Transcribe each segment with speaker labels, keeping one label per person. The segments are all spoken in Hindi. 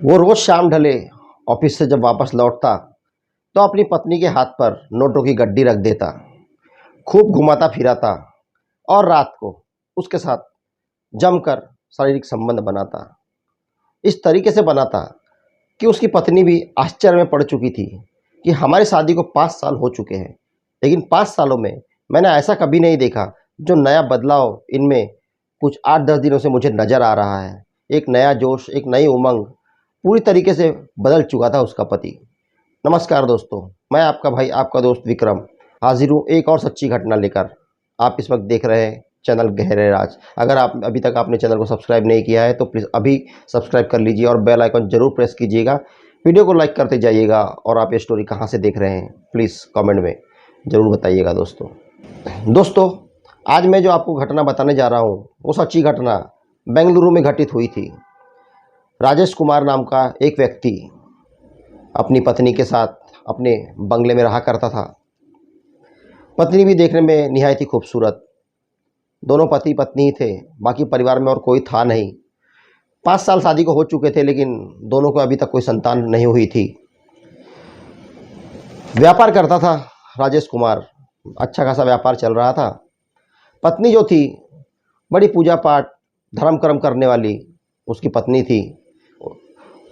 Speaker 1: वो रोज़ शाम ढले ऑफिस से जब वापस लौटता तो अपनी पत्नी के हाथ पर नोटों की गड्डी रख देता, खूब घुमाता फिराता और रात को उसके साथ जमकर शारीरिक संबंध बनाता। इस तरीके से बनाता कि उसकी पत्नी भी आश्चर्य में पड़ चुकी थी कि हमारी शादी को 5 साल हो चुके हैं, लेकिन 5 सालों में मैंने ऐसा कभी नहीं देखा जो नया बदलाव इनमें कुछ 8-10 दिनों से मुझे नज़र आ रहा है। एक नया जोश, एक नई उमंग पूरी तरीके से बदल चुका था उसका पति। नमस्कार दोस्तों, मैं आपका भाई, आपका दोस्त विक्रम हाजिर हूँ एक और सच्ची घटना लेकर। आप इस वक्त देख रहे हैं चैनल गहरे राज। अगर आप अभी तक आपने चैनल को सब्सक्राइब नहीं किया है तो प्लीज़ अभी सब्सक्राइब कर लीजिए और बेल आइकन ज़रूर प्रेस कीजिएगा। वीडियो को लाइक करते जाइएगा और आप ये स्टोरी कहाँ से देख रहे हैं प्लीज़ कमेंट में ज़रूर बताइएगा। दोस्तों आज मैं जो आपको घटना बताने जा रहा हूँ वो सच्ची घटना बेंगलुरु में घटित हुई थी। राजेश कुमार नाम का एक व्यक्ति अपनी पत्नी के साथ अपने बंगले में रहा करता था। पत्नी भी देखने में निहायत ही खूबसूरत। दोनों पति पत्नी ही थे, बाकी परिवार में और कोई था नहीं। 5 साल शादी को हो चुके थे, लेकिन दोनों को अभी तक कोई संतान नहीं हुई थी। व्यापार करता था राजेश कुमार, अच्छा खासा व्यापार चल रहा था। पत्नी जो थी बड़ी पूजा पाठ धर्म कर्म करने वाली उसकी पत्नी थी।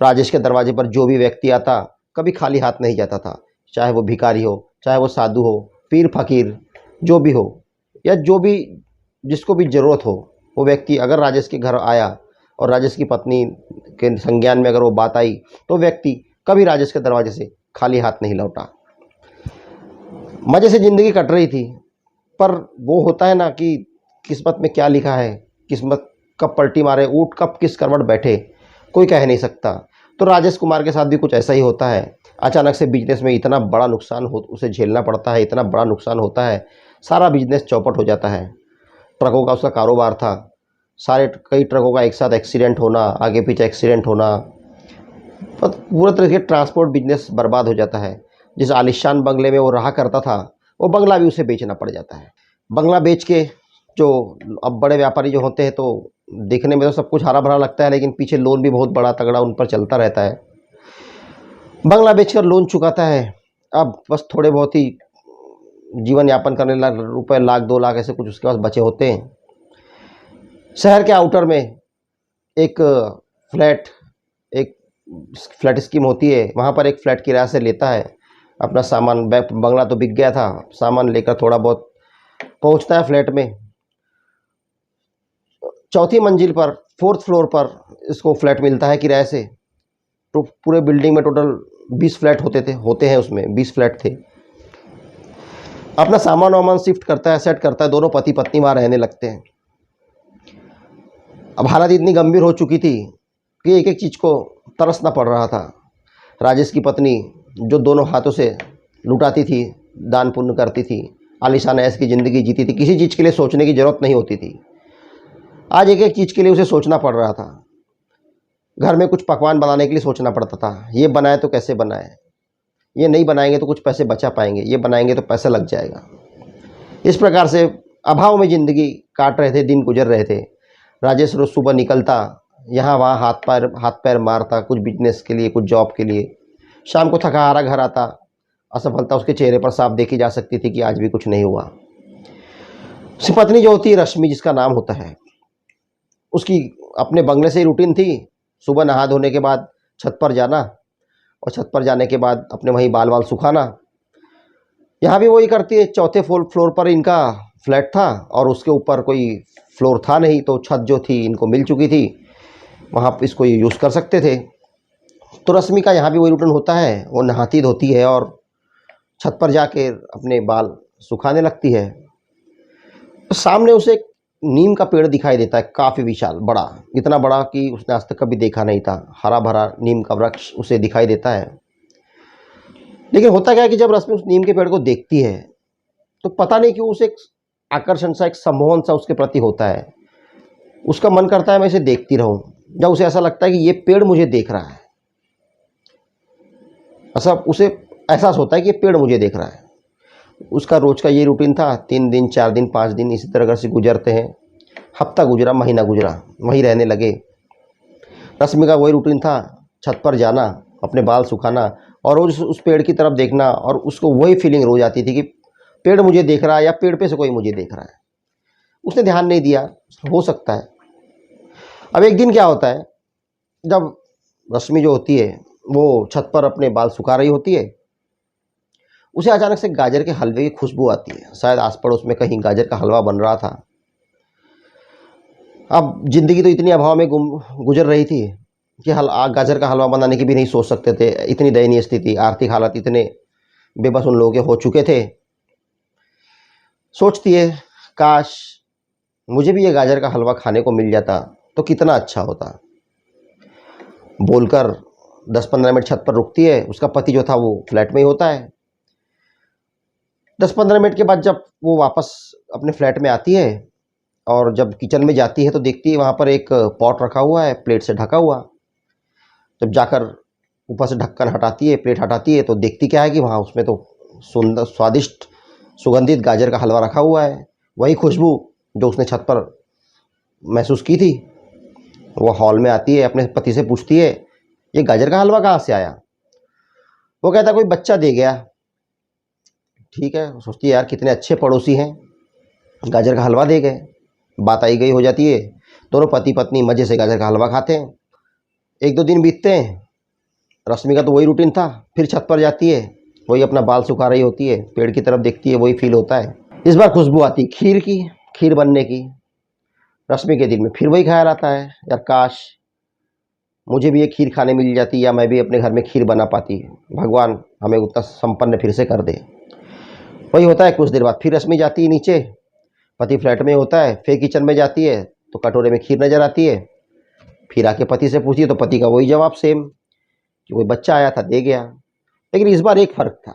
Speaker 1: राजेश के दरवाजे पर जो भी व्यक्ति आता कभी खाली हाथ नहीं जाता था, चाहे वो भिखारी हो, चाहे वो साधु हो, पीर फकीर जो भी हो, या जो भी जिसको भी ज़रूरत हो, वो व्यक्ति अगर राजेश के घर आया और राजेश की पत्नी के संज्ञान में अगर वो बात आई तो व्यक्ति कभी राजेश के दरवाजे से खाली हाथ नहीं लौटा। मज़े से ज़िंदगी कट रही थी, पर वो होता है ना कि किस्मत में क्या लिखा है, किस्मत कब पलटी मारे, ऊँट कब किस करवट बैठे, कोई कह नहीं सकता। तो राजेश कुमार के साथ भी कुछ ऐसा ही होता है। अचानक से बिजनेस में इतना बड़ा नुकसान हो उसे झेलना पड़ता है, इतना बड़ा नुकसान होता है, सारा बिजनेस चौपट हो जाता है। ट्रकों का उसका कारोबार था, कई ट्रकों का एक साथ एक्सीडेंट होना, आगे पीछे एक्सीडेंट होना, पूरा तरह से ट्रांसपोर्ट बिजनेस बर्बाद हो जाता है। जिस आलिशान बंगले में वो रहा करता था वो बंगला भी उसे बेचना पड़ जाता है। बंगला बेच के जो अब बड़े व्यापारी जो होते हैं तो देखने में तो सब कुछ हरा भरा लगता है, लेकिन पीछे लोन भी बहुत बड़ा तगड़ा उन पर चलता रहता है। बंगला बेचकर लोन चुकाता है, अब बस थोड़े बहुत ही जीवन यापन करने लायक रुपए 1,00,000-2,00,000 ऐसे कुछ उसके पास बचे होते हैं। शहर के आउटर में एक फ्लैट स्कीम होती है, वहाँ पर एक फ्लैट किराए से लेता है। अपना सामान, बंगला तो बिक गया था, सामान लेकर थोड़ा बहुत पहुँचता है फ्लैट में। चौथी मंजिल पर 4th फ्लोर पर इसको फ्लैट मिलता है किराए से। तो पूरे बिल्डिंग में टोटल 20 फ्लैट होते हैं, उसमें 20 फ्लैट थे। अपना सामान वामान शिफ्ट करता है, सेट करता है, दोनों पति पत्नी वहाँ रहने लगते हैं। अब हालत इतनी गंभीर हो चुकी थी कि एक एक चीज़ को तरसना पड़ रहा था। राजेश की पत्नी जो दोनों हाथों से लुटाती थी, दान पुण्य करती थी, आलीशान ऐश की ज़िंदगी जीती थी, किसी चीज़ के लिए सोचने की ज़रूरत नहीं होती थी। आज एक एक चीज़ के लिए उसे सोचना पड़ रहा था। घर में कुछ पकवान बनाने के लिए सोचना पड़ता था, ये बनाए तो कैसे बनाए, ये नहीं बनाएंगे तो कुछ पैसे बचा पाएंगे, ये बनाएंगे तो पैसा लग जाएगा। इस प्रकार से अभाव में ज़िंदगी काट रहे थे, दिन गुजर रहे थे। राजेश रोज़ सुबह निकलता, यहाँ वहाँ हाथ पैर मारता, कुछ बिजनेस के लिए, कुछ जॉब के लिए। शाम को थका हारा घर आता, असफलता उसके चेहरे पर साफ देखी जा सकती थी कि आज भी कुछ नहीं हुआ। उसकी पत्नी जो होती है रश्मि, जिसका नाम होता है, उसकी अपने बंगले से ही रूटीन थी। सुबह नहा धोने के बाद छत पर जाना और छत पर जाने के बाद अपने वहीं बाल वाल सुखाना। यहाँ भी वही करती है। चौथे फ्लोर पर इनका फ्लैट था और उसके ऊपर कोई फ्लोर था नहीं, तो छत जो थी इनको मिल चुकी थी, वहाँ इसको ये यूज़ कर सकते थे। तो रश्मि का यहाँ भी वही रूटीन होता है, वो नहाती धोती है और छत पर जाके अपने बाल सुखाने लगती है। तो सामने उसे एक नीम का पेड़ दिखाई देता है, काफ़ी विशाल, बड़ा, इतना बड़ा कि उसने आज तक कभी देखा नहीं था। हरा भरा नीम का वृक्ष उसे दिखाई देता है। लेकिन होता क्या है कि जब रश्मि उस नीम के पेड़ को देखती है तो पता नहीं क्यों उसे एक आकर्षण सा, एक सम्मोहन सा उसके प्रति होता है। उसका मन करता है मैं इसे देखती रहूं। जब उसे ऐसा लगता है कि ये पेड़ मुझे देख रहा है, ऐसा उसे एहसास होता है कि ये पेड़ मुझे देख रहा है। उसका रोज़ का ये रूटीन था। 3 दिन, 4 दिन, 5 दिन इसी तरह से गुजरते हैं। हफ्ता गुजरा, महीना गुजरा, वहीं रहने लगे। रश्मि का वही रूटीन था। छत पर जाना, अपने बाल सुखाना और रोज़ उस पेड़ की तरफ देखना, और उसको वही फीलिंग रोज़ आती थी कि पेड़ मुझे देख रहा है या पेड़ पे से कोई मुझे देख रहा है। उसने ध्यान नहीं दिया, हो सकता है। अब एक दिन क्या होता है, जब रश्मि जो होती है वो छत पर अपने बाल सुखा रही होती है, उसे अचानक से गाजर के हलवे की खुशबू आती है। शायद आस पड़ोस में कहीं गाजर का हलवा बन रहा था। अब ज़िंदगी तो इतनी अभाव में गुजर रही थी कि गाजर का हलवा बनाने की भी नहीं सोच सकते थे। इतनी दयनीय स्थिति, आर्थिक हालात इतने बेबस उन लोगों के हो चुके थे। सोचती है, काश मुझे भी ये गाजर का हलवा खाने को मिल जाता तो कितना अच्छा होता। बोलकर 10-15 मिनट छत पर रुकती है। उसका पति जो था वो फ्लैट में ही होता है। 10-15 मिनट के बाद जब वो वापस अपने फ्लैट में आती है और जब किचन में जाती है तो देखती है वहाँ पर एक पॉट रखा हुआ है, प्लेट से ढका हुआ। जब जाकर ऊपर से ढक्कन हटाती है, प्लेट हटाती है, तो देखती क्या है कि वहाँ उसमें तो सुंदर स्वादिष्ट सुगंधित गाजर का हलवा रखा हुआ है। वही खुशबू जो उसने छत पर महसूस की थी। वो हॉल में आती है, अपने पति से पूछती है, ये गाजर का हलवा कहाँ से आया? वो कहता कोई बच्चा दे गया। ठीक है, सोचती है यार कितने अच्छे पड़ोसी हैं, गाजर का हलवा दे गए। बात आई गई हो जाती है। दोनों पति पत्नी मज़े से गाजर का हलवा खाते हैं। 1-2 दिन बीतते हैं। रश्मि का तो वही रूटीन था। फिर छत पर जाती है, वही अपना बाल सुखा रही होती है, पेड़ की तरफ देखती है, वही फील होता है। इस बार खुशबू आती खीर की, खीर बनने की। रश्मि के दिल में फिर वही ख्याल आता है, यार काश मुझे भी ये खीर खाने मिल जाती या मैं भी अपने घर में खीर बना पाती। भगवान हमें उतना संपन्न फिर से कर दे। वही होता है। कुछ देर बाद फिर रश्मि जाती है नीचे, पति फ्लैट में होता है। फिर किचन में जाती है तो कटोरे में खीर नज़र आती है। फिर आके पति से पूछती है तो पति का वही जवाब सेम कि कोई बच्चा आया था दे गया। लेकिन इस बार एक फ़र्क था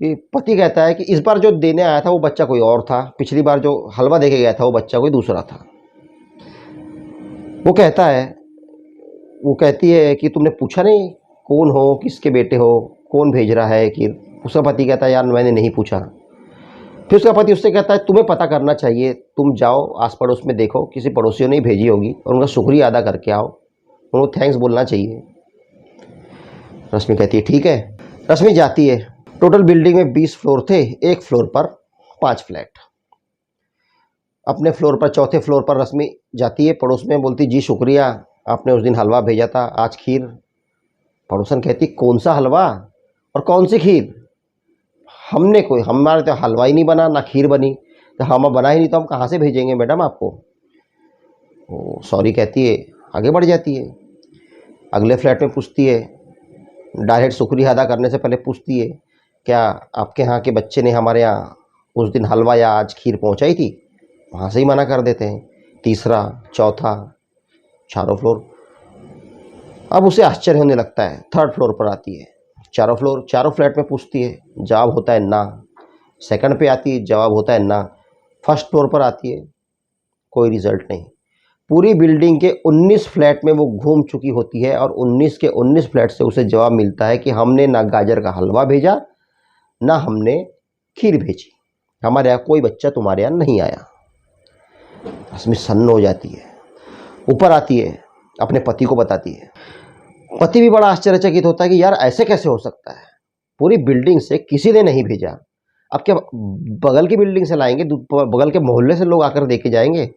Speaker 1: कि पति कहता है कि इस बार जो देने आया था वो बच्चा कोई और था। पिछली बार जो हलवा देके गया था वो बच्चा कोई दूसरा था। वो कहता है, वो कहती है कि तुमने पूछा नहीं कौन हो, किसके बेटे हो, कौन भेज रहा है कि? उसका पति कहता है यार मैंने नहीं पूछा। फिर उसका पति उससे कहता है तुम्हें पता करना चाहिए, तुम जाओ आस पड़ोस में देखो, किसी पड़ोसियों ने ही भेजी होगी और उनका शुक्रिया अदा करके आओ, उनको थैंक्स बोलना चाहिए। रश्मि कहती है ठीक है। रश्मि जाती है। टोटल बिल्डिंग में 20 फ्लोर थे, एक फ्लोर पर 5 फ्लैट। अपने फ्लोर पर, चौथे फ्लोर पर रश्मि जाती है, पड़ोस में बोलती जी शुक्रिया, आपने उस दिन हलवा भेजा था, आज खीर। पड़ोसन कहती कौन सा हलवा और कौन सी खीर? हमने कोई, हमारे तो हलवा ही नहीं बना, ना खीर बनी। तो हम बना ही नहीं तो हम कहाँ से भेजेंगे मैडम आपको? वो सॉरी कहती है, आगे बढ़ जाती है। अगले फ्लैट में पूछती है, डायरेक्ट शुक्रिया अदा करने से पहले पूछती है क्या आपके यहाँ के बच्चे ने हमारे यहाँ उस दिन हलवा या आज खीर पहुँचाई थी? वहाँ से ही मना कर देते हैं। तीसरा, चौथा, चारों फ्लोर। अब उसे आश्चर्य होने लगता है। थर्ड फ्लोर पर आती है, चारों फ्लैट में पूछती है, जवाब होता है ना। सेकंड पे आती है, जवाब होता है ना। फर्स्ट फ्लोर पर आती है, कोई रिजल्ट नहीं। पूरी बिल्डिंग के 19 फ्लैट में वो घूम चुकी होती है और 19 के 19 फ्लैट से उसे जवाब मिलता है कि हमने ना गाजर का हलवा भेजा, ना हमने खीर भेजी, हमारे यहाँ कोई बच्चा तुम्हारे यहाँ नहीं आया। रश्मि सन्न हो जाती है। ऊपर आती है, अपने पति को बताती है। पति भी बड़ा आश्चर्यचकित होता है कि यार ऐसे कैसे हो सकता है, पूरी बिल्डिंग से किसी ने नहीं भेजा। अब क्या बगल की बिल्डिंग से लाएंगे, बगल के मोहल्ले से लोग आकर देके जाएंगे?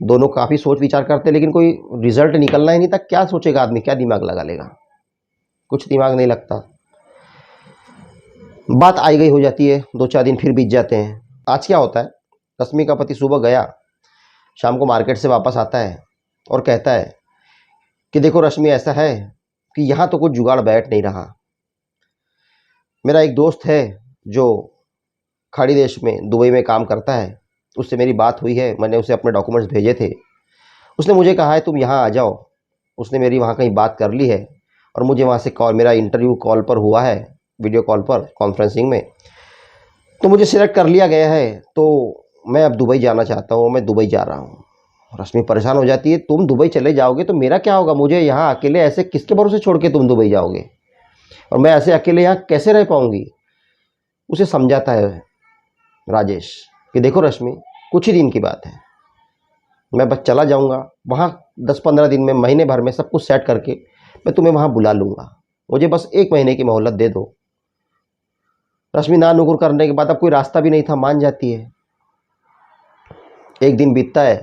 Speaker 1: दोनों काफ़ी सोच विचार करते लेकिन कोई रिजल्ट निकलना ही नहीं था। क्या सोचेगा आदमी, क्या दिमाग लगा लेगा? कुछ दिमाग नहीं लगता। बात आई गई हो जाती है। 2-4 दिन फिर बीत जाते हैं। आज क्या होता है, रश्मि का पति सुबह गया, शाम को मार्केट से वापस आता है और कहता है कि देखो रश्मि, ऐसा है कि यहाँ तो कुछ जुगाड़ बैठ नहीं रहा। मेरा एक दोस्त है जो खाड़ी देश में दुबई में काम करता है, उससे मेरी बात हुई है, मैंने उसे अपने डॉक्यूमेंट्स भेजे थे। उसने मुझे कहा है तुम यहाँ आ जाओ। उसने मेरी वहाँ कहीं बात कर ली है और मुझे वहाँ से कॉल, मेरा इंटरव्यू कॉल पर हुआ है, वीडियो कॉल पर, कॉन्फ्रेंसिंग में, तो मुझे सिलेक्ट कर लिया गया है। तो मैं अब दुबई जाना चाहता हूँ, मैं दुबई जा रहा हूँ। रश्मि परेशान हो जाती है, तुम दुबई चले जाओगे तो मेरा क्या होगा? मुझे यहाँ अकेले ऐसे किसके भरोसे छोड़ के तुम दुबई जाओगे, और मैं ऐसे अकेले यहाँ कैसे रह पाऊँगी? उसे समझाता है राजेश कि देखो रश्मि, कुछ ही दिन की बात है, मैं बस चला जाऊँगा वहाँ, 10-15 दिन में, महीने भर में सब कुछ सेट करके मैं तुम्हें वहाँ बुला लूँगा, मुझे बस 1 महीने की मोहलत दे दो। रश्मि ना नुकुर करने के बाद अब कोई रास्ता भी नहीं था, मान जाती है। एक दिन बीतता है,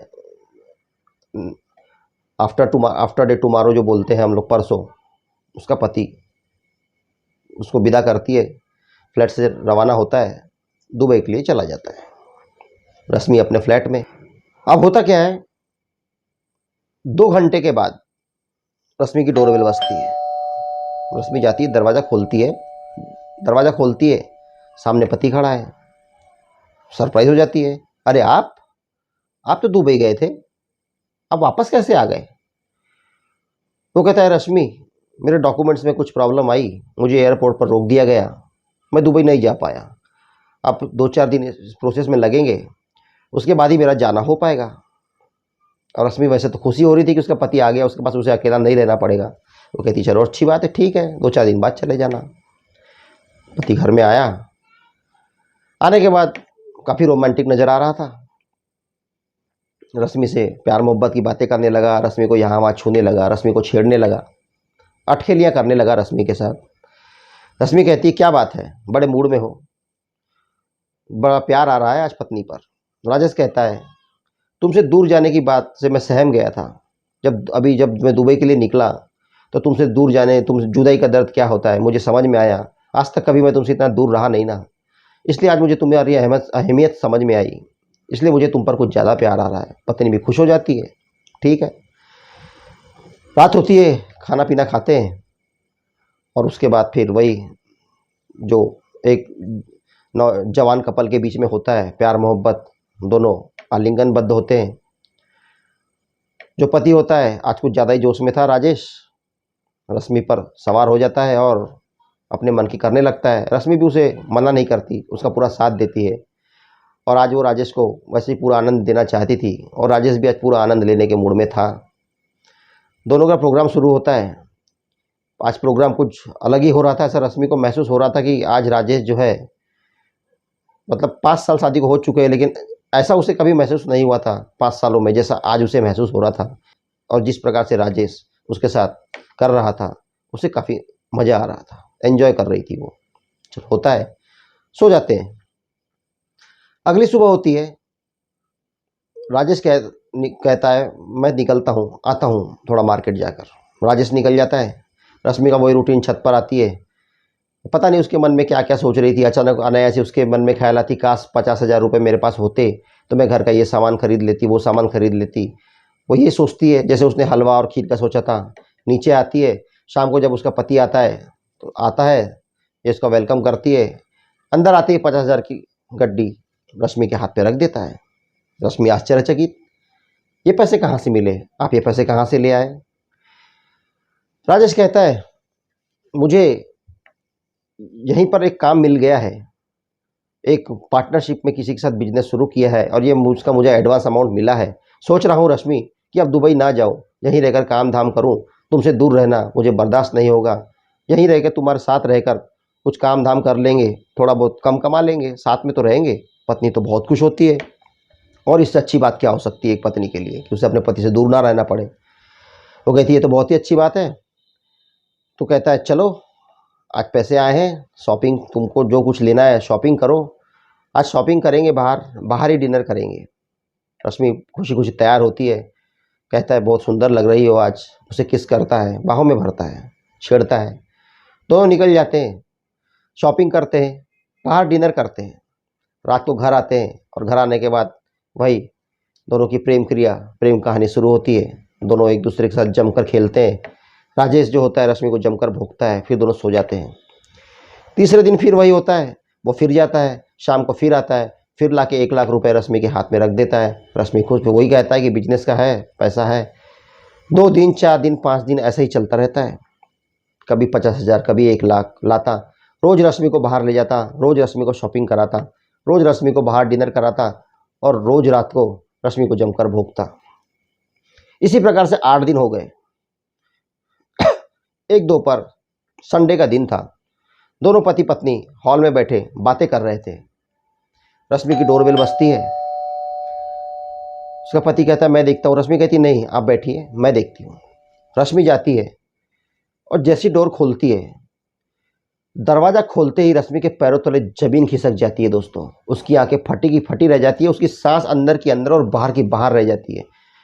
Speaker 1: आफ्टर डे टुमारो जो बोलते हैं हम लोग, परसों, उसका पति उसको विदा करती है, फ्लैट से रवाना होता है, दुबई के लिए चला जाता है। रश्मि अपने फ्लैट में। अब होता क्या है, 2 घंटे के बाद रश्मि की डोरबेल बजती है। रश्मि जाती है, दरवाज़ा खोलती है, सामने पति खड़ा है। सरप्राइज हो जाती है, अरे आप तो दुबई गए थे, अब वापस कैसे आ गए? वो कहता है, रश्मि मेरे डॉक्यूमेंट्स में कुछ प्रॉब्लम आई, मुझे एयरपोर्ट पर रोक दिया गया, मैं दुबई नहीं जा पाया। अब 2-4 दिन इस प्रोसेस में लगेंगे, उसके बाद ही मेरा जाना हो पाएगा। और रश्मि वैसे तो खुशी हो रही थी कि उसका पति आ गया, उसके पास उसे अकेला नहीं रहना पड़ेगा। वो कहती, चलो अच्छी बात है, ठीक है, 2-4 दिन बाद चले जाना। पति घर में आया, आने के बाद काफ़ी रोमांटिक नज़र आ रहा था। रश्मि से प्यार मोहब्बत की बातें करने लगा, रश्मि को यहाँ वहाँ छूने लगा, रश्मि को छेड़ने लगा, अटखेलियाँ करने लगा रश्मि के साथ। रश्मि कहती है, क्या बात है, बड़े मूड में हो, बड़ा प्यार आ रहा है आज पत्नी पर। राजेश कहता है, तुमसे दूर जाने की बात से मैं सहम गया था। जब मैं दुबई के लिए निकला तो तुमसे दूर जाने, तुम जुदाई का दर्द क्या होता है मुझे समझ में आया। आज तक कभी मैं तुमसे इतना दूर रहा नहीं ना, इसलिए आज मुझे तुम्हारी अहमियत समझ में आई, इसलिए मुझे तुम पर कुछ ज़्यादा प्यार आ रहा है। पत्नी भी खुश हो जाती है, ठीक है। रात होती है, खाना पीना खाते हैं, और उसके बाद फिर वही जो एक जवान कपल के बीच में होता है, प्यार मोहब्बत, दोनों आलिंगनबद्ध होते हैं। जो पति होता है, आज कुछ ज़्यादा ही जोश में था राजेश, रश्मि पर सवार हो जाता है और अपने मन की करने लगता है। रश्मि भी उसे मना नहीं करती, उसका पूरा साथ देती है, और आज वो राजेश को वैसे ही पूरा आनंद देना चाहती थी, और राजेश भी आज पूरा आनंद लेने के मूड में था। दोनों का प्रोग्राम शुरू होता है। आज प्रोग्राम कुछ अलग ही हो रहा था, ऐसा रश्मि को महसूस हो रहा था कि आज राजेश जो है, मतलब 5 साल शादी को हो चुके हैं, लेकिन ऐसा उसे कभी महसूस नहीं हुआ था 5 सालों में, जैसा आज उसे महसूस हो रहा था। और जिस प्रकार से राजेश उसके साथ कर रहा था, उसे काफ़ी मज़ा आ रहा था, एंजॉय कर रही थी वो। चलो होता है, सो जाते हैं। अगली सुबह होती है, राजेश कहता है, मैं निकलता हूँ, आता हूँ थोड़ा मार्केट जाकर। राजेश निकल जाता है। रश्मि का वही रूटीन, छत पर आती है। पता नहीं उसके मन में क्या क्या सोच रही थी, अचानक अनायास उसके मन में ख्याल आती, काश 50,000 रुपये मेरे पास होते तो मैं घर का ये सामान खरीद लेती, वो सामान खरीद लेती। वो ये सोचती है, जैसे उसने हलवा और खीर का सोचा था। नीचे आती है, शाम को जब उसका पति आता है तो आता है, ये उसका वेलकम करती है। अंदर आती है, 50,000 की गड्डी रश्मि के हाथ पे रख देता है। रश्मि आश्चर्यचकित, ये पैसे कहाँ से मिले, आप ये पैसे कहाँ से ले आए? राजेश कहता है, मुझे यहीं पर एक काम मिल गया है, एक पार्टनरशिप में किसी के साथ बिजनेस शुरू किया है, और ये उसका मुझे एडवांस अमाउंट मिला है। सोच रहा हूँ रश्मि कि अब दुबई ना जाऊँ, यहीं रहकर काम धाम करूँ, तुमसे दूर रहना मुझे बर्दाश्त नहीं होगा। यहीं रहकर तुम्हारे साथ रहकर कुछ काम धाम कर लेंगे, थोड़ा बहुत कम कमा लेंगे, साथ में तो रहेंगे। पत्नी तो बहुत खुश होती है, और इससे अच्छी बात क्या हो सकती है एक पत्नी के लिए कि उसे अपने पति से दूर ना रहना पड़े। वो कहती है, तो बहुत ही अच्छी बात है। तो कहता है, चलो आज पैसे आए हैं, शॉपिंग, तुमको जो कुछ लेना है शॉपिंग करो, आज शॉपिंग करेंगे, बाहर ही डिनर करेंगे। रश्मि खुशी खुशी तैयार होती है। कहता है, बहुत सुंदर लग रही हो आज। उसे किस करता है, बाहों में भरता है, छेड़ता है। दोनों निकल जाते हैं, शॉपिंग करते हैं, बाहर डिनर करते हैं। रात को घर आते हैं, और घर आने के बाद वही दोनों की प्रेम कहानी शुरू होती है। दोनों एक दूसरे के साथ जमकर खेलते हैं। राजेश जो होता है रश्मि को जमकर भोंकता है, फिर दोनों सो जाते हैं। तीसरे दिन फिर वही होता है, वो फिर जाता है, शाम को फिर आता है, फिर लाके 1 लाख रुपए रश्मि के हाथ में रख देता है। रश्मि खुश, वही कहता है कि बिजनेस का है, पैसा है। 2 दिन, 4 दिन, 5 दिन ऐसे ही चलता रहता है। कभी 50,000, कभी 1 लाख लाता। रोज़ रश्मि को बाहर ले जाता, रोज़ रश्मि को शॉपिंग कराता, रोज़ रश्मि को बाहर डिनर कराता, और रोज़ रात को रश्मि को जमकर भोंकता। इसी प्रकार से 8 दिन हो गए। एक दोपहर, संडे का दिन था। दोनों पति पत्नी हॉल में बैठे बातें कर रहे थे। रश्मि की डोरबेल बजती है। उसका पति कहता है मैं देखता हूँ। रश्मि कहती नहीं आप बैठिए मैं देखती हूँ। रश्मि जाती है और जैसी डोर खोलती है, दरवाज़ा खोलते ही रश्मि के पैरों तले जमीन खिसक जाती है दोस्तों। उसकी आंखें फटी की फटी रह जाती है, उसकी सांस अंदर की अंदर और बाहर की बाहर रह जाती है।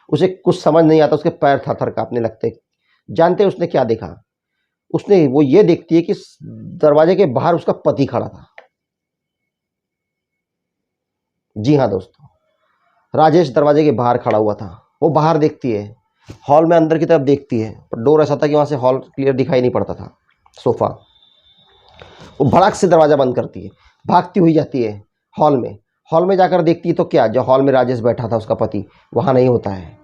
Speaker 1: उसे कुछ समझ नहीं आता, उसके पैर थर थर कांपने लगते। जानते उसने क्या देखा? उसने वो ये देखती है कि दरवाजे के बाहर उसका पति खड़ा था। जी हाँ दोस्तों, राजेश दरवाजे के बाहर खड़ा हुआ था। वो बाहर देखती है, हॉल में अंदर की तरफ देखती है, पर डोर ऐसा था कि वहाँ से हॉल क्लियर दिखाई नहीं पड़ता था, सोफ़ा। वो भड़क से दरवाज़ा बंद करती है, भागती हुई जाती है हॉल में। हॉल में जाकर देखती है तो क्या, जो हॉल में राजेश बैठा था उसका पति, वहाँ नहीं होता है।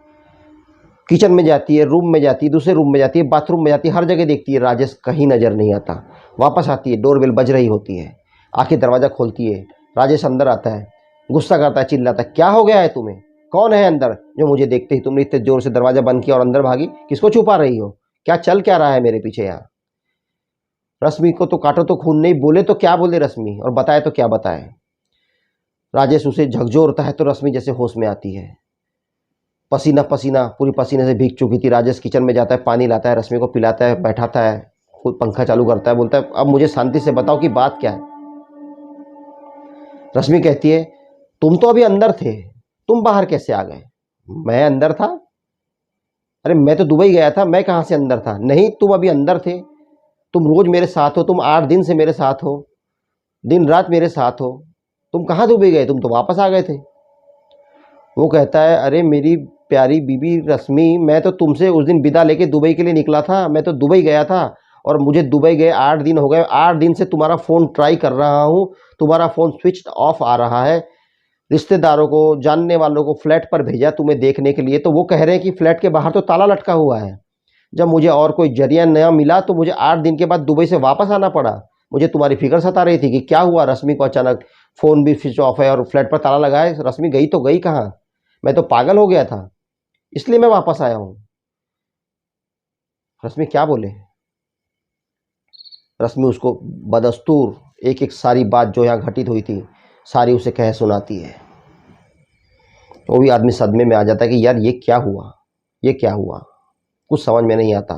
Speaker 1: किचन में जाती है, रूम में जाती है, दूसरे रूम में जाती है, बाथरूम में जाती है, हर जगह देखती है, राजेश कहीं नज़र नहीं आता। वापस आती है, डोरबेल बज रही होती है, आखिर दरवाज़ा खोलती है, राजेश अंदर आता है, गुस्सा करता है, चिल्लाता है क्या हो गया है तुम्हें, कौन है अंदर जो मुझे देखते ही तुमने इतने जोर से दरवाज़ा बंद किया और अंदर भागी, किसको छुपा रही हो, क्या चल क्या रहा है मेरे पीछे यहाँ? रश्मि को तो काटो तो खून नहीं, बोले तो क्या बोले रश्मि, और बताए तो क्या बताए। राजेश उसे झकझोरता है तो रश्मि जैसे होश में आती है, पसीना पसीना पूरी पसीने से भीग चुकी थी। राजेश किचन में जाता है, पानी लाता है, रश्मि को पिलाता है, बैठाता है, खुद पंखा चालू करता है, बोलता है अब मुझे शांति से बताओ कि बात क्या है। रश्मि कहती है तुम तो अभी अंदर थे, तुम बाहर कैसे आ गए? मैं अंदर था? अरे मैं तो दुबई गया था, मैं कहाँ से अंदर था? नहीं तुम अभी अंदर थे, तुम रोज मेरे साथ हो, तुम 8 दिन से मेरे साथ हो, दिन रात मेरे साथ हो, तुम कहाँ दुबई गए? तुम तो वापस आ गए थे। वो कहता है अरे मेरी प्यारी बीबी रश्मि, मैं तो तुमसे उस दिन विदा लेके दुबई के लिए निकला था, मैं तो दुबई गया था और मुझे दुबई गए 8 दिन हो गए, 8 दिन से तुम्हारा फ़ोन ट्राई कर रहा हूँ, तुम्हारा फ़ोन स्विच ऑफ आ रहा है। रिश्तेदारों को, जानने वालों को फ्लैट पर भेजा तुम्हें देखने के लिए, तो वो कह रहे हैं कि फ्लैट के बाहर तो ताला लटका हुआ है। जब मुझे और कोई जरिया नया मिला तो मुझे 8 दिन के बाद दुबई से वापस आना पड़ा। मुझे तुम्हारी फिक्र सता रही थी कि क्या हुआ रश्मि को, अचानक फ़ोन भी स्विच ऑफ है और फ्लैट पर ताला लगा है, रश्मि गई तो गई कहाँ? मैं तो पागल हो गया था, इसलिए मैं वापस आया हूँ। रश्मि क्या बोले? रश्मि उसको बदस्तूर एक एक सारी बात जो यहाँ घटित हुई थी सारी उसे कह सुनाती है। वो भी आदमी सदमे में आ जाता है कि यार ये क्या हुआ, ये क्या हुआ, कुछ समझ में नहीं आता।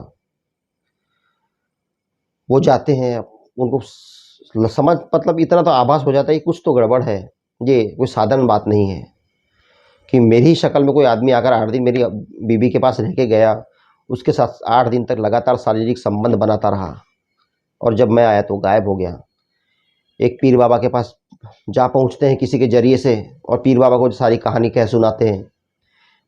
Speaker 1: वो जाते हैं, उनको समझ मतलब इतना तो आभास हो जाता है कि कुछ तो गड़बड़ है, ये कोई साधारण बात नहीं है कि मेरी शक्ल में कोई आदमी आकर 8 दिन मेरी बीबी के पास रह के गया, उसके साथ 8 दिन तक लगातार शारीरिक संबंध बनाता रहा और जब मैं आया तो गायब हो गया। एक पीर बाबा के पास जा पहुंचते हैं किसी के जरिए से और पीर बाबा को सारी कहानी कह सुनाते हैं।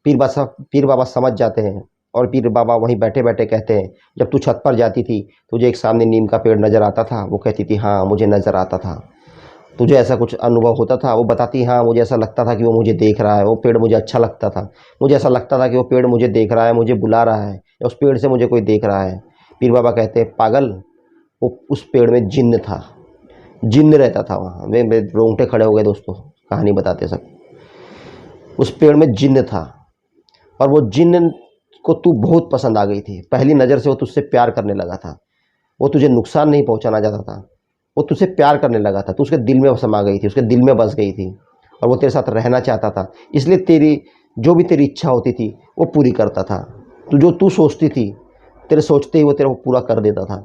Speaker 1: पीर बाबा समझ जाते हैं और पीर बाबा वहीं बैठे बैठे कहते हैं जब तू छत पर जाती थी तुझे एक सामने नीम का पेड़ नज़र आता था? वो कहती थी हाँ मुझे नज़र आता था। तुझे ऐसा कुछ अनुभव होता था? वो बताती हाँ मुझे ऐसा लगता था कि वो मुझे देख रहा है, वो पेड़ मुझे अच्छा लगता था, मुझे ऐसा लगता था कि वो पेड़ मुझे देख रहा है, मुझे बुला रहा है, या उस पेड़ से मुझे कोई देख रहा है। पीर बाबा कहते हैं पागल, वो उस पेड़ में जिन्न था, जिन्न रहता था वहाँ। मेरे रोंगटे खड़े हो गए दोस्तों कहानी बताते सब। उस पेड़ में जिन्न था और वो जिन्न को तू बहुत पसंद आ गई थी, पहली नज़र से वो तुझसे प्यार करने लगा था, वो तुझे नुकसान नहीं पहुंचाना चाहता था, वो तुझसे प्यार करने लगा था, तू उसके दिल में समा गई थी, उसके दिल में बस गई थी और वो तेरे साथ रहना चाहता था। इसलिए तेरी जो भी तेरी इच्छा होती थी वो पूरी करता था। तू जो तू सोचती थी तेरे सोचते ही वो तेरे को पूरा कर देता था।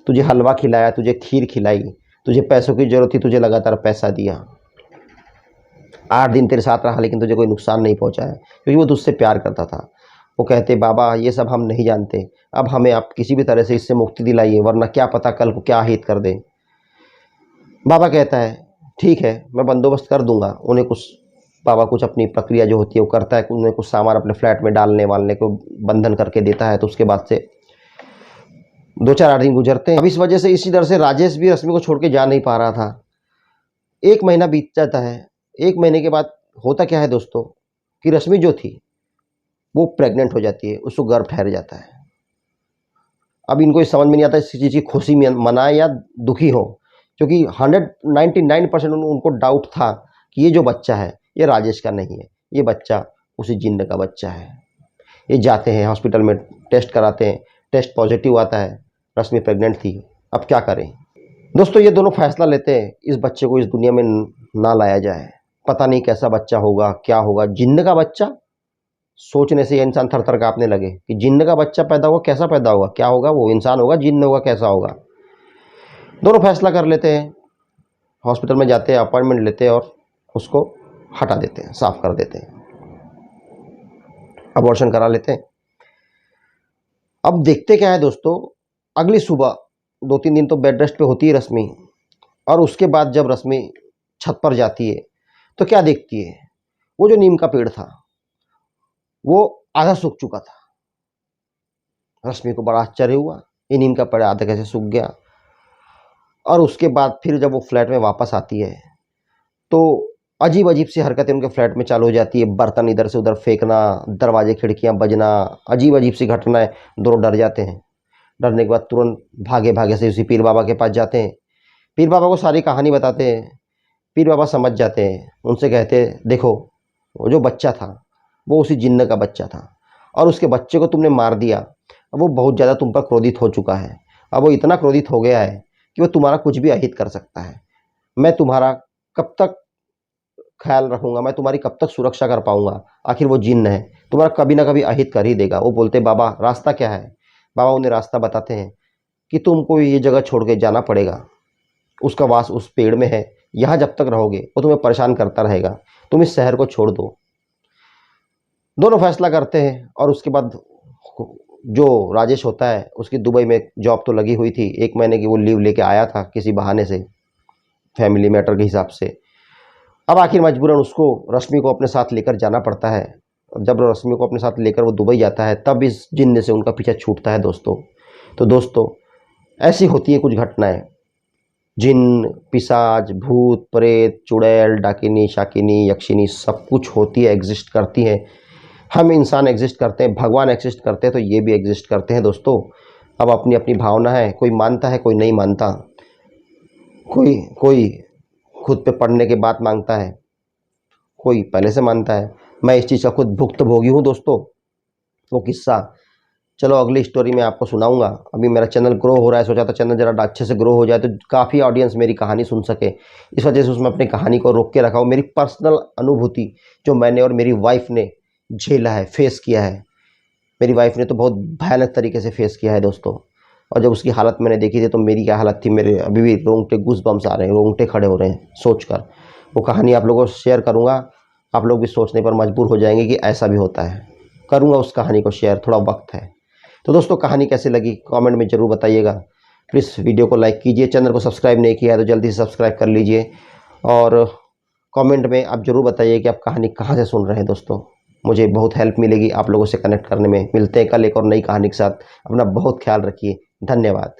Speaker 1: तुझे हलवा खिलाया, तुझे खीर खिलाई, तुझे पैसों की ज़रूरत थी, तुझे लगातार पैसा दिया, 8 दिन तेरे साथ रहा लेकिन तुझे कोई नुकसान नहीं पहुंचाया क्योंकि वो तुझसे प्यार करता था। वो कहते बाबा ये सब हम नहीं जानते, अब हमें आप किसी भी तरह से इससे मुक्ति दिलाइए वरना क्या पता कल को क्या हित कर दे। बाबा कहता है ठीक है मैं बंदोबस्त कर दूंगा। उन्हें कुछ बाबा कुछ अपनी प्रक्रिया जो होती है वो करता है, उन्हें कुछ सामान अपने फ्लैट में डालने वालने को बंधन करके देता है। तो उसके बाद से 2-4 दिन गुजरते हैं। अब इस वजह से इसी तरह से राजेश भी रश्मि को छोड़ के जा नहीं पा रहा था। 1 महीना बीत जाता है। 1 महीने के बाद होता क्या है दोस्तों कि रश्मि जो थी वो प्रेग्नेंट हो जाती है, उसको गर्भ ठहर जाता है। अब इनको ये समझ में नहीं आता इस चीज़ की खुशी में मनाएं या दुखी हो, क्योंकि 199% उनको डाउट था कि ये जो बच्चा है ये राजेश का नहीं है, ये बच्चा उसी जिन्न का बच्चा है। ये जाते हैं हॉस्पिटल में, टेस्ट कराते हैं, टेस्ट पॉजिटिव आता है, रश्मि प्रेग्नेंट थी। अब क्या करें दोस्तों? ये दोनों फैसला लेते हैं इस बच्चे को इस दुनिया में ना लाया जाए। पता नहीं कैसा बच्चा होगा, क्या होगा, जिन्न का बच्चा सोचने से ये इंसान थर थर काँपने लगे कि जिन्न का बच्चा पैदा हुआ, कैसा पैदा होगा, क्या होगा, वो इंसान होगा, जिन्न होगा, कैसा होगा। दोनों फैसला कर लेते हैं, हॉस्पिटल में जाते हैं, अपॉइंटमेंट लेते हैं और उसको हटा देते हैं, साफ कर देते हैं, अबॉर्शन करा लेते हैं। अब देखते क्या है दोस्तों, अगली सुबह 2-3 दिन तो बेड रेस्ट पे होती है रश्मि, और उसके बाद जब रश्मि छत पर जाती है तो क्या देखती है, वो जो नीम का पेड़ था वो आधा सूख चुका था। रश्मि को बड़ा आश्चर्य हुआ, ये नीम का पेड़ आधा कैसे सूख गया। और उसके बाद फिर जब वो फ्लैट में वापस आती है तो अजीब अजीब सी हरकतें उनके फ्लैट में चालू हो जाती है, बर्तन इधर से उधर फेंकना, दरवाजे खिड़कियां बजना, अजीब अजीब सी घटनाएं। दोनों डर जाते हैं। डरने के बाद तुरंत भागे भागे से उसी पीर बाबा के पास जाते हैं, पीर बाबा को सारी कहानी बताते हैं। पीर बाबा समझ जाते हैं, उनसे कहते हैं देखो वो जो बच्चा था वो उसी जिन्न का बच्चा था, और उसके बच्चे को तुमने मार दिया। अब वो बहुत ज़्यादा तुम पर क्रोधित हो चुका है, अब वो इतना क्रोधित हो गया है कि वो तुम्हारा कुछ भी अहित कर सकता है। मैं तुम्हारा कब तक ख्याल रखूंगा, मैं तुम्हारी कब तक सुरक्षा कर पाऊंगा, आखिर वो जिन्न है, तुम्हारा कभी ना कभी अहित कर ही देगा। वो बोलते बाबा रास्ता क्या है। बाबा उन्हें रास्ता बताते हैं कि तुमको ये जगह छोड़ के जाना पड़ेगा, उसका वास उस पेड़ में है, यहाँ जब तक रहोगे वो तुम्हें परेशान करता रहेगा, तुम इस शहर को छोड़ दो। दोनों फैसला करते हैं, और उसके बाद जो राजेश होता है उसकी दुबई में जॉब तो लगी हुई थी, 1 महीने की वो लीव लेके आया था किसी बहाने से, फैमिली मैटर के हिसाब से। अब आखिर मजबूरन उसको रश्मि को अपने साथ लेकर जाना पड़ता है। और जब रश्मि को अपने साथ लेकर वो दुबई जाता है तब इस जिन्न से उनका पीछा छूटता है दोस्तों। तो दोस्तों ऐसी होती है कुछ घटनाएं, जिन्न, पिशाच, भूत, प्रेत, चुड़ैल, डाकिनी, शाकिनी, यक्षिनी सब कुछ होती है, एग्जिस्ट करती है। हम इंसान एग्जिस्ट करते हैं, भगवान एग्जिस्ट करते हैं, तो ये भी एग्जिस्ट करते हैं दोस्तों। अब अपनी अपनी भावना है, कोई मानता है कोई नहीं मानता, कोई कोई खुद पे पढ़ने के बाद मांगता है, कोई पहले से मानता है। मैं इस चीज़ का खुद भुक्तभोगी हूँ दोस्तों। वो किस्सा चलो अगली स्टोरी में आपको सुनाऊंगा। अभी मेरा चैनल ग्रो हो रहा है, सोचा था चैनल ज़रा अच्छे से ग्रो हो जाए तो काफ़ी ऑडियंस मेरी कहानी सुन सके, इस वजह से उसमें अपनी कहानी को रोक के रखा हूँ। मेरी पर्सनल अनुभूति जो मैंने और मेरी वाइफ ने झेला है, फेस किया है। मेरी वाइफ ने तो बहुत भयानक तरीके से फेस किया है दोस्तों, और जब उसकी हालत मैंने देखी थी तो मेरी क्या हालत थी, मेरे अभी भी रोंगटे गूज़बम्स आ रहे हैं, रोंगटे खड़े हो रहे हैं सोचकर। वो कहानी आप लोगों को शेयर करूँगा, आप लोग भी सोचने पर मजबूर हो जाएंगे कि ऐसा भी होता है। करूँगा उस कहानी को शेयर, थोड़ा वक्त है। तो दोस्तों कहानी कैसी लगी कमेंट में ज़रूर बताइएगा। प्लीज़ वीडियो को लाइक कीजिए, चैनल को सब्सक्राइब नहीं किया है तो जल्दी से सब्सक्राइब कर लीजिए, और कमेंट में आप ज़रूर बताइए कि आप कहानी कहाँ से सुन रहे हैं दोस्तों। मुझे बहुत हेल्प मिलेगी आप लोगों से कनेक्ट करने में। मिलते हैं कल एक और नई कहानी के साथ। अपना बहुत ख्याल रखिए। धन्यवाद।